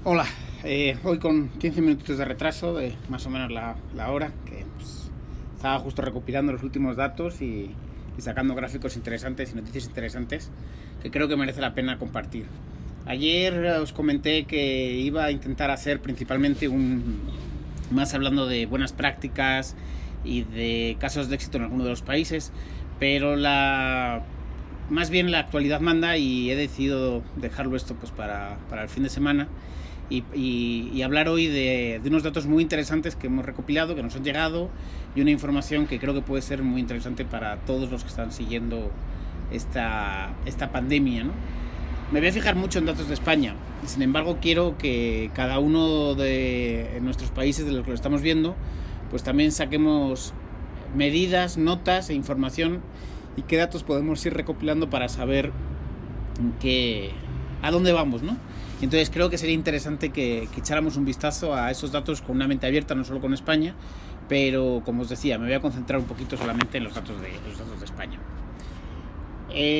Hola, hoy con 15 minutitos de retraso de más o menos la hora, que pues, estaba justo recopilando los últimos datos y sacando gráficos interesantes y noticias interesantes que creo que merece la pena compartir. Ayer os comenté que iba a intentar hacer principalmente más hablando de buenas prácticas y de casos de éxito en alguno de los países, pero más bien la actualidad manda y he decidido dejarlo esto pues para el fin de semana y hablar hoy de unos datos muy interesantes que hemos recopilado, que nos han llegado, y una información que creo que puede ser muy interesante para todos los que están siguiendo esta pandemia, ¿no? Me voy a fijar mucho en datos de España, sin embargo quiero que cada uno de nuestros países de los que lo estamos viendo, pues también saquemos medidas, notas e información y qué datos podemos ir recopilando para saber a dónde vamos, ¿no? Y entonces creo que sería interesante que echáramos un vistazo a esos datos con una mente abierta, no solo con España, pero como os decía, me voy a concentrar un poquito solamente en los datos de España.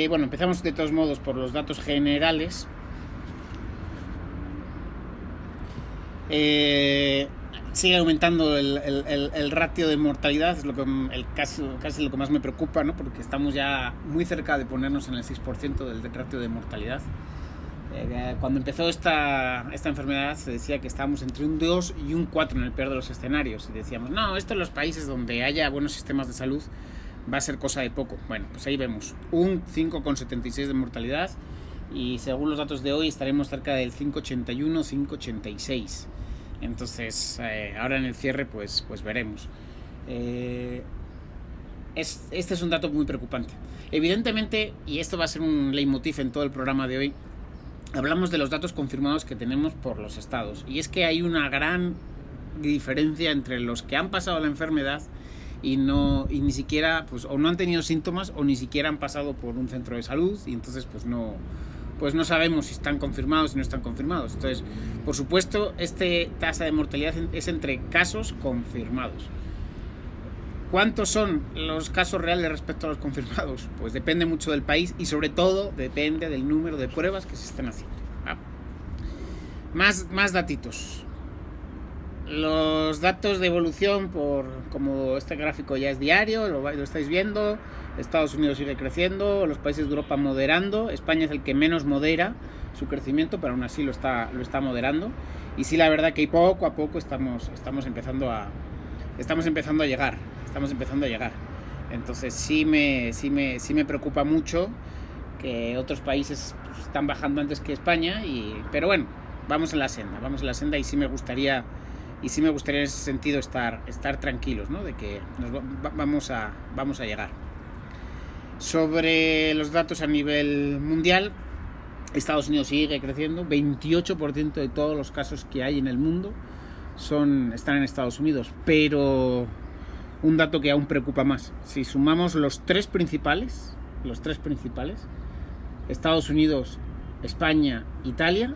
Bueno, empezamos de todos modos por los datos generales. Sigue aumentando el ratio de mortalidad, es casi lo que más me preocupa, ¿no? Porque estamos ya muy cerca de ponernos en el 6% del ratio de mortalidad. Cuando empezó esta enfermedad se decía que estábamos entre un 2 y un 4 en el peor de los escenarios, y decíamos, no, esto en los países donde haya buenos sistemas de salud va a ser cosa de poco. Bueno, pues ahí vemos un 5,76 de mortalidad, y según los datos de hoy estaremos cerca del 5,81, 5,86. Entonces ahora en el cierre pues veremos. Este es un dato muy preocupante. Evidentemente, y esto va a ser un leitmotiv en todo el programa de hoy, hablamos de los datos confirmados que tenemos por los estados, y es que hay una gran diferencia entre los que han pasado la enfermedad y ni siquiera pues o no han tenido síntomas o ni siquiera han pasado por un centro de salud, y entonces pues no sabemos si están confirmados o no están confirmados. Entonces, por supuesto, tasa de mortalidad es entre casos confirmados. ¿Cuántos son los casos reales respecto a los confirmados? Pues depende mucho del país y sobre todo depende del número de pruebas que se estén haciendo. Más datitos. Los datos de evolución, como este gráfico ya es diario, lo estáis viendo. Estados Unidos sigue creciendo, los países de Europa moderando, España es el que menos modera su crecimiento, pero aún así lo está moderando. Y sí, la verdad que poco a poco estamos empezando a llegar. Entonces sí me preocupa mucho que otros países pues, están bajando antes que España, pero bueno, vamos en la senda, y sí me gustaría en ese sentido estar tranquilos, ¿no? De que vamos a llegar. Sobre los datos a nivel mundial, Estados Unidos sigue creciendo, 28% de todos los casos que hay en el mundo están en Estados Unidos, pero un dato que aún preocupa más, si sumamos los tres principales, Estados Unidos, España, Italia,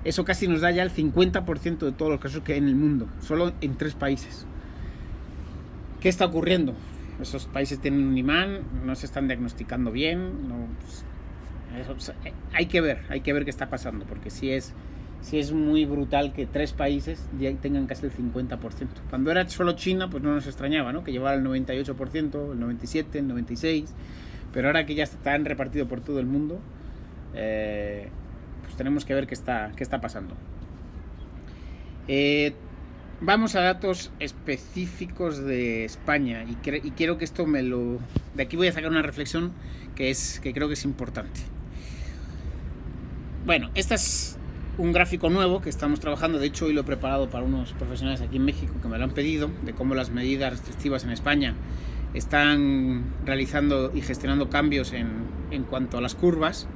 eso casi nos da ya el 50% de todos los casos que hay en el mundo, solo en 3 países. ¿Qué está ocurriendo? Esos países tienen un imán, no se están diagnosticando bien, hay que ver qué está pasando, porque sí es muy brutal que 3 países ya tengan casi el 50%. Cuando era solo China, pues no nos extrañaba, ¿no? Que llevara el 98%, el 97%, el 96%, pero ahora que ya están repartidos por todo el mundo, pues tenemos que ver qué está pasando. Vamos a datos específicos de España, y quiero que esto de aquí voy a sacar una reflexión que creo que es importante. Bueno, este es un gráfico nuevo que estamos trabajando, de hecho hoy lo he preparado para unos profesionales aquí en México que me lo han pedido, de cómo las medidas restrictivas en España están realizando y gestionando cambios en cuanto a las curvas.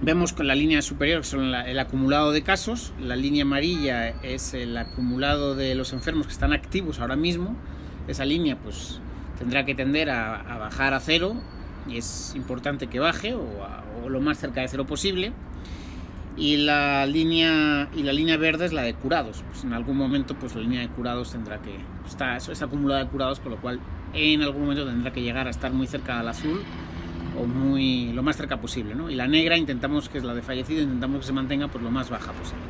Vemos con la línea superior que son el acumulado de casos, la línea amarilla es el acumulado de los enfermos que están activos ahora mismo. Esa línea pues tendrá que tender a bajar a 0, y es importante que baje o lo más cerca de 0 posible. Y la línea verde es la de curados, pues en algún momento pues la línea de curados tendrá que es acumulada de curados, con lo cual en algún momento tendrá que llegar a estar muy cerca del azul o lo más cerca posible, ¿no? Y la negra intentamos, que es la de fallecido, intentamos que se mantenga pues lo más baja posible.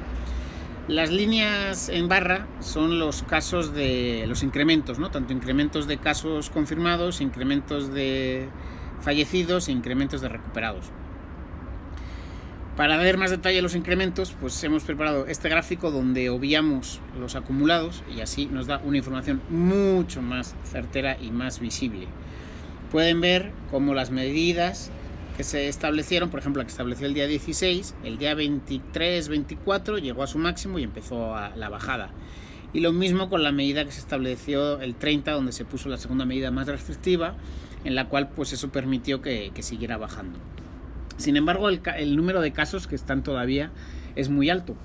Las líneas en barra son los casos de los incrementos, ¿no? Tanto incrementos de casos confirmados, incrementos de fallecidos e incrementos de recuperados. Para ver más detalle los incrementos, pues hemos preparado este gráfico donde obviamos los acumulados y así nos da una información mucho más certera y más visible. Pueden ver cómo las medidas que se establecieron, por ejemplo la que estableció el día 16, el día 23, 24 llegó a su máximo y empezó la bajada. Y lo mismo con la medida que se estableció el 30, donde se puso la segunda medida más restrictiva, en la cual pues eso permitió que siguiera bajando. Sin embargo, el número de casos que están todavía es muy alto,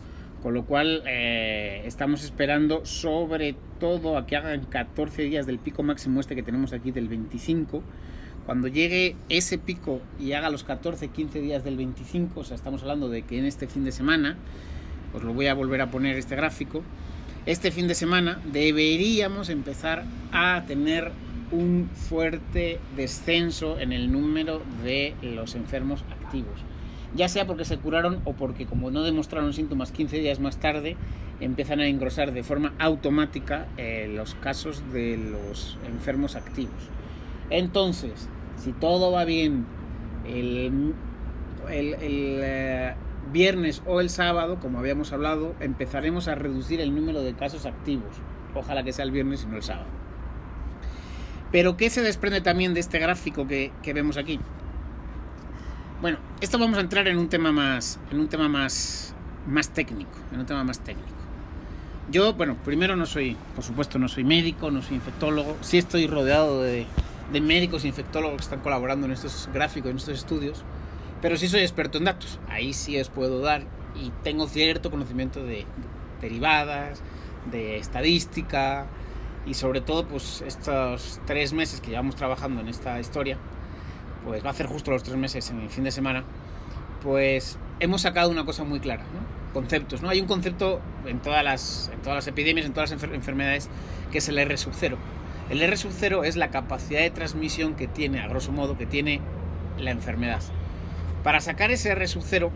con lo cual estamos esperando sobre todo a que hagan 14 días del pico máximo este que tenemos aquí del 25. Cuando llegue ese pico y haga los 14-15 días del 25, o sea, estamos hablando de que en este fin de semana, os lo voy a volver a poner este gráfico, este fin de semana deberíamos empezar a tener un fuerte descenso en el número de los enfermos activos, ya sea porque se curaron o porque, como no demostraron síntomas 15 días más tarde, empiezan a engrosar de forma automática los casos de los enfermos activos. Entonces, si todo va bien el viernes o el sábado, como habíamos hablado, empezaremos a reducir el número de casos activos. Ojalá que sea el viernes y no el sábado. Pero ¿qué se desprende también de este gráfico que vemos aquí? Bueno, esto vamos a entrar en un tema más técnico, Yo, bueno, primero por supuesto no soy médico, no soy infectólogo, sí estoy rodeado de médicos e infectólogos que están colaborando en estos gráficos, en estos estudios, pero sí soy experto en datos, ahí sí os puedo dar y tengo cierto conocimiento de derivadas, de estadística y sobre todo pues estos 3 meses que llevamos trabajando en esta historia, pues va a hacer justo los 3 meses en el fin de semana, pues hemos sacado una cosa muy clara, ¿no? Conceptos, ¿no? Hay un concepto en todas las epidemias, en todas las enfermedades, que es el R sub 0. El R sub 0 es la capacidad de transmisión que tiene, a grosso modo, que tiene la enfermedad. Para sacar ese R sub 0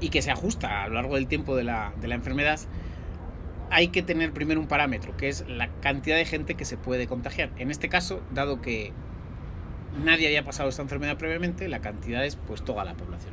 y que se ajusta a lo largo del tiempo de la enfermedad, hay que tener primero un parámetro, que es la cantidad de gente que se puede contagiar. En este caso, dado que nadie había pasado esta enfermedad previamente, la cantidad es pues toda la población.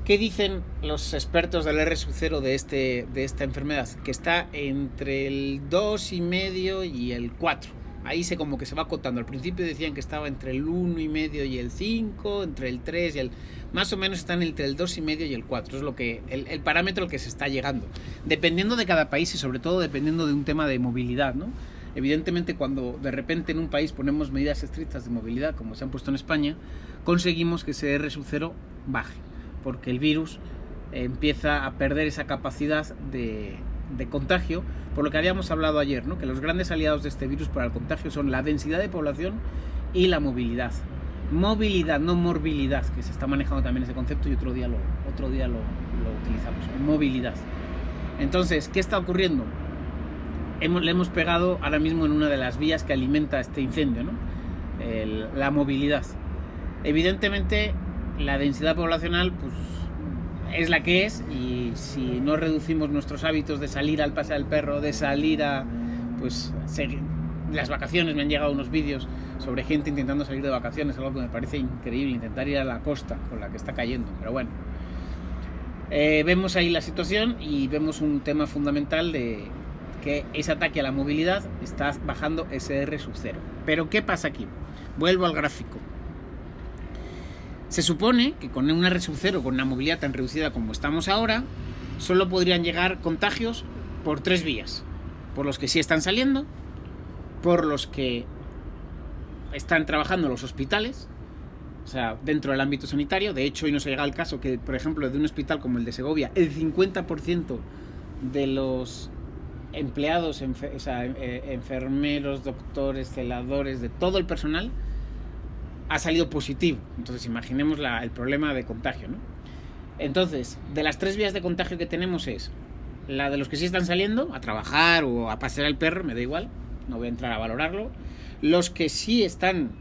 ¿Qué dicen los expertos del R sub 0 de esta enfermedad? Que está entre el 2,5 y el 4. Ahí como que se va acotando. Al principio decían que estaba entre el 1,5 y el 5, entre el 3 y el... Más o menos están entre el 2,5 y el 4. Es lo que el parámetro al que se está llegando. Dependiendo de cada país y sobre todo dependiendo de un tema de movilidad, ¿no? Evidentemente, cuando de repente en un país ponemos medidas estrictas de movilidad, como se han puesto en España, conseguimos que ese R sub 0 baje, porque el virus empieza a perder esa capacidad de contagio, por lo que habíamos hablado ayer, ¿no? Que los grandes aliados de este virus para el contagio son la densidad de población y la movilidad. Movilidad, no morbilidad, que se está manejando también ese concepto y otro día lo utilizamos. Movilidad. Entonces, ¿qué está ocurriendo? Le hemos pegado ahora mismo en una de las vías que alimenta este incendio, ¿no? La movilidad. Evidentemente, la densidad poblacional pues, es la que es, y si no reducimos nuestros hábitos de salir al pasear el perro, de salir a pues las vacaciones, me han llegado unos vídeos sobre gente intentando salir de vacaciones, algo que me parece increíble, intentar ir a la costa con la que está cayendo, pero bueno. Vemos ahí la situación y vemos un tema fundamental de que ese ataque a la movilidad está bajando ese R sub 0. Pero ¿qué pasa aquí? Vuelvo al gráfico. Se supone que con un R sub 0, con una movilidad tan reducida como estamos ahora, solo podrían llegar contagios por 3 vías. Por los que sí están saliendo, por los que están trabajando en los hospitales, o sea, dentro del ámbito sanitario. De hecho, hoy nos ha llegado el caso que, por ejemplo, de un hospital como el de Segovia, el 50% de los empleados, enfermeros, doctores, celadores, de todo el personal, ha salido positivo. Entonces imaginemos el problema de contagio, ¿no? Entonces, de las 3 vías de contagio que tenemos es la de los que sí están saliendo a trabajar o a pasear al perro, me da igual, no voy a entrar a valorarlo. Los que sí están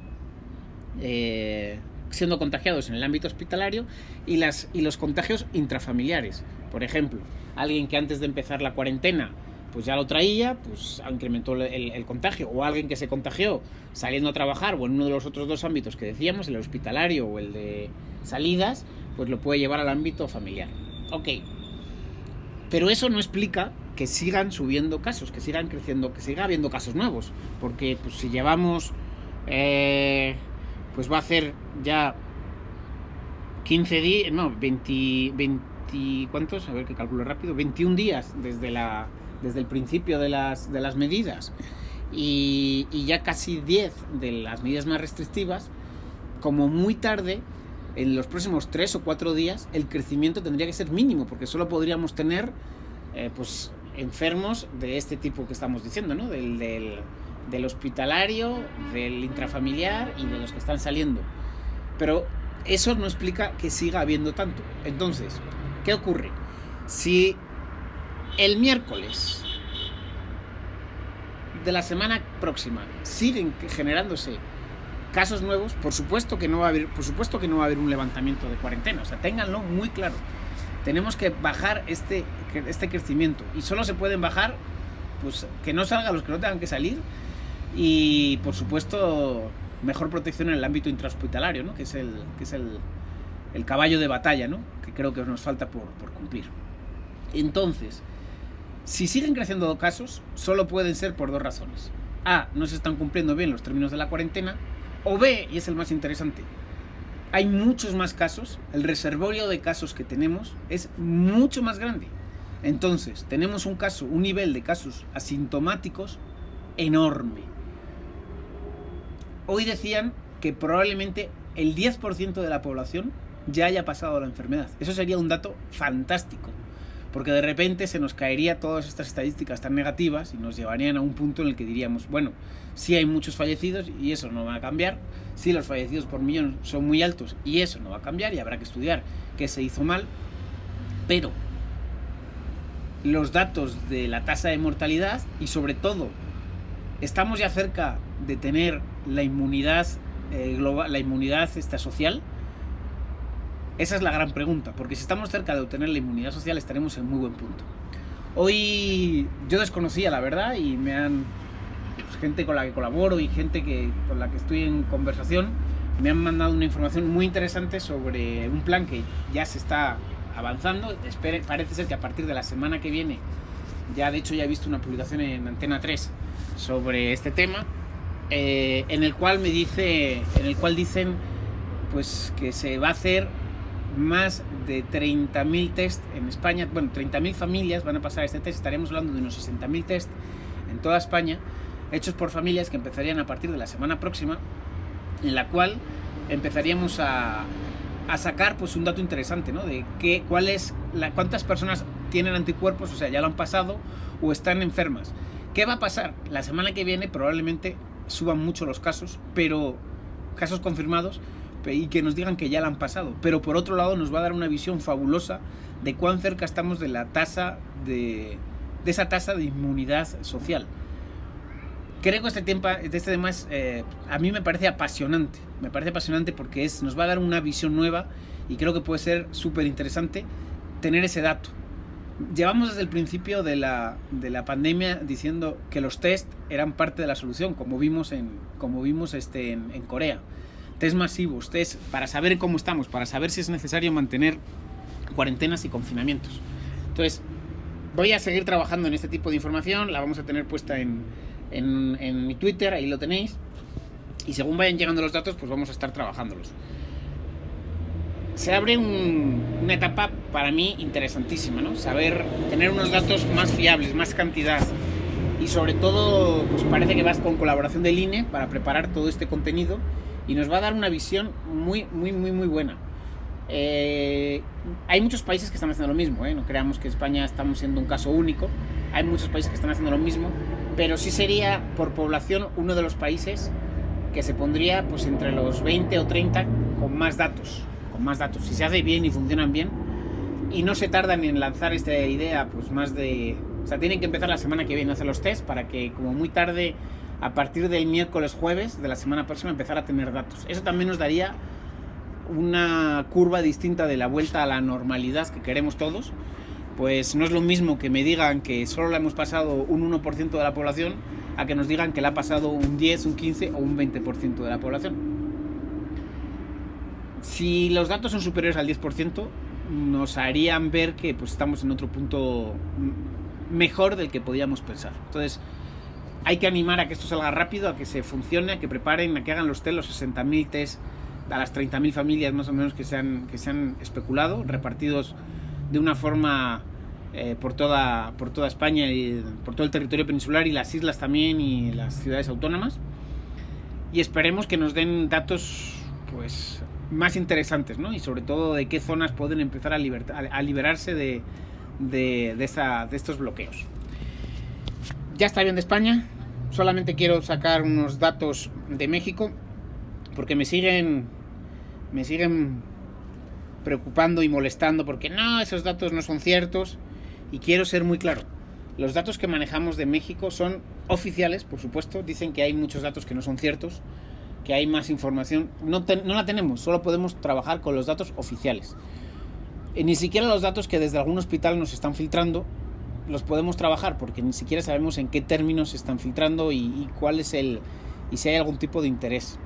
siendo contagiados en el ámbito hospitalario y los contagios intrafamiliares. Por ejemplo, alguien que antes de empezar la cuarentena pues ya lo traía, pues incrementó el contagio, o alguien que se contagió saliendo a trabajar o en uno de los otros dos ámbitos que decíamos, el hospitalario o el de salidas, pues lo puede llevar al ámbito familiar. Ok, pero eso no explica que sigan subiendo casos, que sigan creciendo, que siga habiendo casos nuevos, porque pues si llevamos pues va a hacer ya 15 días, no, 20, ¿cuántos? A ver que calculo rápido, 21 días desde el principio de las medidas y ya casi 10 de las medidas más restrictivas. Como muy tarde, en los próximos 3 o 4 días, el crecimiento tendría que ser mínimo, porque solo podríamos tener pues enfermos de este tipo que estamos diciendo, ¿no? Del hospitalario, del intrafamiliar y de los que están saliendo. Pero eso no explica que siga habiendo tanto. Entonces, ¿qué ocurre? Si el miércoles de la semana próxima siguen generándose casos nuevos, por supuesto que no va a haber un levantamiento de cuarentena. O sea, ténganlo muy claro. Tenemos que bajar este crecimiento, y solo se pueden bajar pues que no salgan los que no tengan que salir, y por supuesto mejor protección en el ámbito intrahospitalario, ¿no? que es el caballo de batalla, ¿no? Que creo que nos falta por cumplir. Entonces, si siguen creciendo casos, solo pueden ser por dos razones. A, no se están cumpliendo bien los términos de la cuarentena, o B, y es el más interesante, hay muchos más casos, el reservorio de casos que tenemos es mucho más grande. Entonces, tenemos un nivel de casos asintomáticos enorme. Hoy decían que probablemente el 10% de la población ya haya pasado la enfermedad. Eso sería un dato fantástico, porque de repente se nos caería todas estas estadísticas tan negativas y nos llevarían a un punto en el que diríamos, bueno, sí hay muchos fallecidos y eso no va a cambiar, sí los fallecidos por millón son muy altos y eso no va a cambiar y habrá que estudiar qué se hizo mal, pero los datos de la tasa de mortalidad y sobre todo estamos ya cerca de tener la inmunidad global, la inmunidad social. Esa es la gran pregunta, porque si estamos cerca de obtener la inmunidad social estaremos en muy buen punto. Hoy yo desconocía la verdad y me han gente con la que colaboro y gente con la que estoy en conversación me han mandado una información muy interesante sobre un plan que ya se está avanzando. Parece ser que a partir de la semana que viene, ya de hecho ya he visto una publicación en Antena 3 sobre este tema, en el cual dicen pues que se va a hacer más de 30.000 test en España. Bueno, 30.000 familias van a pasar este test. Estaremos hablando de unos 60.000 test en toda España, hechos por familias, que empezarían a partir de la semana próxima, en la cual empezaríamos a sacar pues un dato interesante, ¿no? De cuántas personas tienen anticuerpos, o sea, ya lo han pasado o están enfermas. ¿Qué va a pasar? La semana que viene probablemente suban mucho los casos, pero casos confirmados, y que nos digan que ya la han pasado, pero por otro lado nos va a dar una visión fabulosa de cuán cerca estamos de la tasa de esa tasa de inmunidad social. Creo que este tema a mí me parece apasionante porque nos va a dar una visión nueva y creo que puede ser súper interesante tener ese dato. Llevamos desde el principio de la pandemia diciendo que los test eran parte de la solución, como vimos en Corea. Test masivos, test para saber cómo estamos, para saber si es necesario mantener cuarentenas y confinamientos. Entonces, voy a seguir trabajando en este tipo de información, la vamos a tener puesta en mi Twitter, ahí lo tenéis, y según vayan llegando los datos, pues vamos a estar trabajándolos. Se abre una etapa para mí interesantísima, ¿no? Tener unos datos más fiables, más cantidad, y sobre todo, pues parece que vas con colaboración del INE para preparar todo este contenido. Y nos va a dar una visión muy, muy, muy, muy buena. Hay muchos países que están haciendo lo mismo, no creamos que España estamos siendo un caso único. Hay muchos países que están haciendo lo mismo, pero sí sería por población uno de los países que se pondría pues entre los 20 o 30 con más datos. Si se hace bien y funcionan bien, y no se tardan en lanzar esta idea, pues tienen que empezar la semana que viene a hacer los test para que como muy tarde a partir del miércoles jueves de la semana próxima empezar a tener datos. Eso también nos daría una curva distinta de la vuelta a la normalidad que queremos todos. Pues no es lo mismo que me digan que solo le hemos pasado un 1% de la población a que nos digan que le ha pasado un 10, un 15 o un 20% de la población. Si los datos son superiores al 10%, nos harían ver que pues, estamos en otro punto mejor del que podíamos pensar. Entonces, hay que animar a que esto salga rápido, a que se funcione, a que preparen, a que hagan los test, los 60.000 test a las 30.000 familias más o menos que se han especulado, repartidos de una forma por toda España y por todo el territorio peninsular y las islas también y las ciudades autónomas. Y esperemos que nos den datos pues más interesantes, ¿no? Y sobre todo de qué zonas pueden empezar a liberarse de estos bloqueos. Ya está bien de España. Solamente quiero sacar unos datos de México porque me siguen preocupando y molestando porque no, esos datos no son ciertos, y quiero ser muy claro. Los datos que manejamos de México son oficiales, por supuesto. Dicen que hay muchos datos que no son ciertos, que hay más información. No la tenemos, solo podemos trabajar con los datos oficiales. Y ni siquiera los datos que desde algún hospital nos están filtrando los podemos trabajar, porque ni siquiera sabemos en qué términos se están filtrando y cuál es y si hay algún tipo de interés.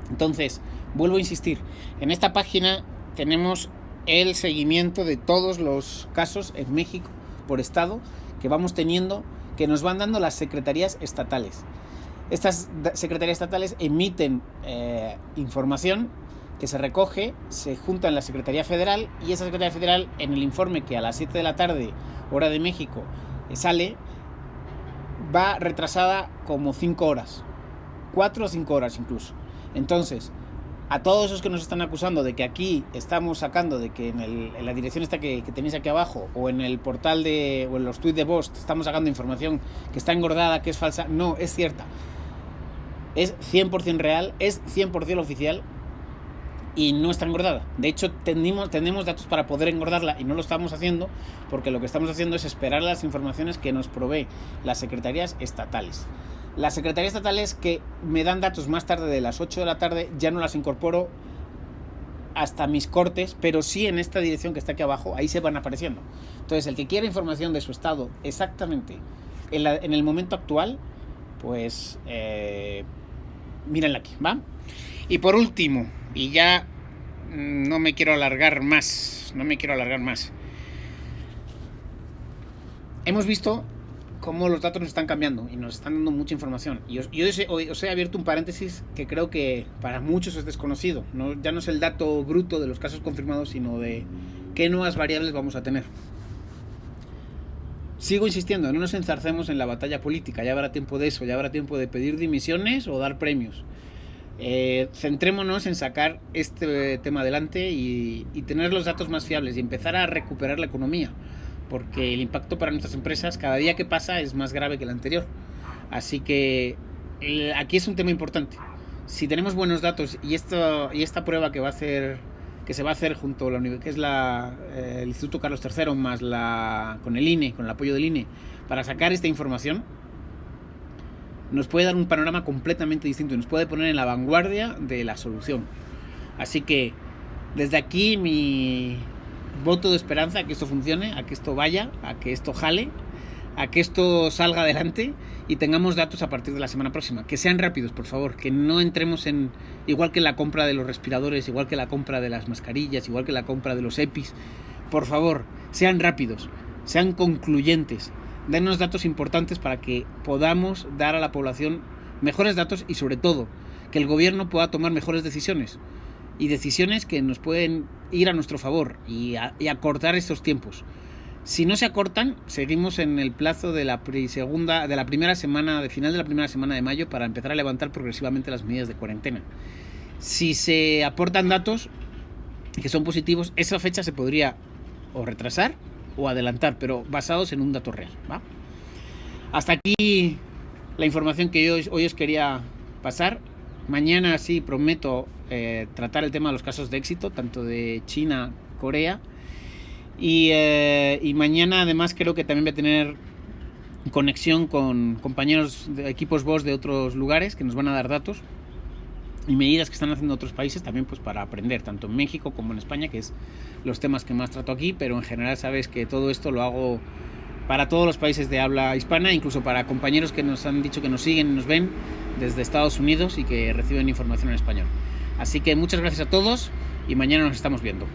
Entonces, vuelvo a insistir, en esta página tenemos el seguimiento de todos los casos en México por estado que vamos teniendo, que nos van dando las secretarías estatales. Estas secretarías estatales emiten información que se recoge, se junta en la Secretaría Federal, y esa Secretaría Federal, en el informe que a las 7 de la tarde, hora de México, sale, va retrasada como 5 horas, 4 o 5 horas incluso. Entonces, a todos esos que nos están acusando de que aquí estamos sacando, de que en la dirección esta que tenéis aquí abajo, o en el portal o en los tweets de Vox, estamos sacando información que está engordada, que es falsa, no, es cierta. Es 100% real, es 100% oficial y no está engordada. De hecho, tenemos datos para poder engordarla y no lo estamos haciendo, porque lo que estamos haciendo es esperar las informaciones que nos provee las secretarías estatales. Las secretarías estatales que me dan datos más tarde de las 8 de la tarde ya no las incorporo hasta mis cortes, pero sí en esta dirección que está aquí abajo, ahí se van apareciendo. Entonces, el que quiera información de su estado exactamente en el momento actual, pues mírenla aquí, ¿va? Y por último, y ya no me quiero alargar más, hemos visto cómo los datos nos están cambiando y nos están dando mucha información. Y os he abierto un paréntesis que creo que para muchos es desconocido. Ya no es el dato bruto de los casos confirmados, sino de qué nuevas variables vamos a tener. Sigo insistiendo, no nos enzarcemos en la batalla política, ya habrá tiempo de eso, ya habrá tiempo de pedir dimisiones o dar premios. Centrémonos en sacar este tema adelante y tener los datos más fiables y empezar a recuperar la economía, porque el impacto para nuestras empresas cada día que pasa es más grave que el anterior. Así que aquí es un tema importante. Si tenemos buenos datos y esta prueba que se va a hacer junto a la universidad, que es el Instituto Carlos III más con el INE, con el apoyo del INE, para sacar esta información, nos puede dar un panorama completamente distinto y nos puede poner en la vanguardia de la solución. Así que desde aquí mi voto de esperanza a que esto funcione, a que esto vaya, a que esto jale, a que esto salga adelante y tengamos datos a partir de la semana próxima. Que sean rápidos, por favor, que no entremos en, igual que la compra de los respiradores, igual que la compra de las mascarillas, igual que la compra de los EPIs, por favor, sean rápidos, sean concluyentes, denos datos importantes para que podamos dar a la población mejores datos y sobre todo que el gobierno pueda tomar mejores decisiones y decisiones que nos pueden ir a nuestro favor y acortar estos tiempos. Si no se acortan, seguimos en el plazo de la primera semana, de final de la primera semana de mayo, para empezar a levantar progresivamente las medidas de cuarentena. Si se aportan datos que son positivos, esa fecha se podría o retrasar o adelantar, pero basados en un dato real, ¿va? Hasta aquí la información que hoy os quería pasar. Mañana sí prometo tratar el tema de los casos de éxito, tanto de China, Corea. Y mañana además creo que también voy a tener conexión con compañeros de equipos BOSS de otros lugares que nos van a dar datos y medidas que están haciendo otros países también, pues para aprender, tanto en México como en España, que es los temas que más trato aquí, pero en general sabes que todo esto lo hago para todos los países de habla hispana, incluso para compañeros que nos han dicho que nos siguen y nos ven desde Estados Unidos y que reciben información en español. Así que muchas gracias a todos y mañana nos estamos viendo.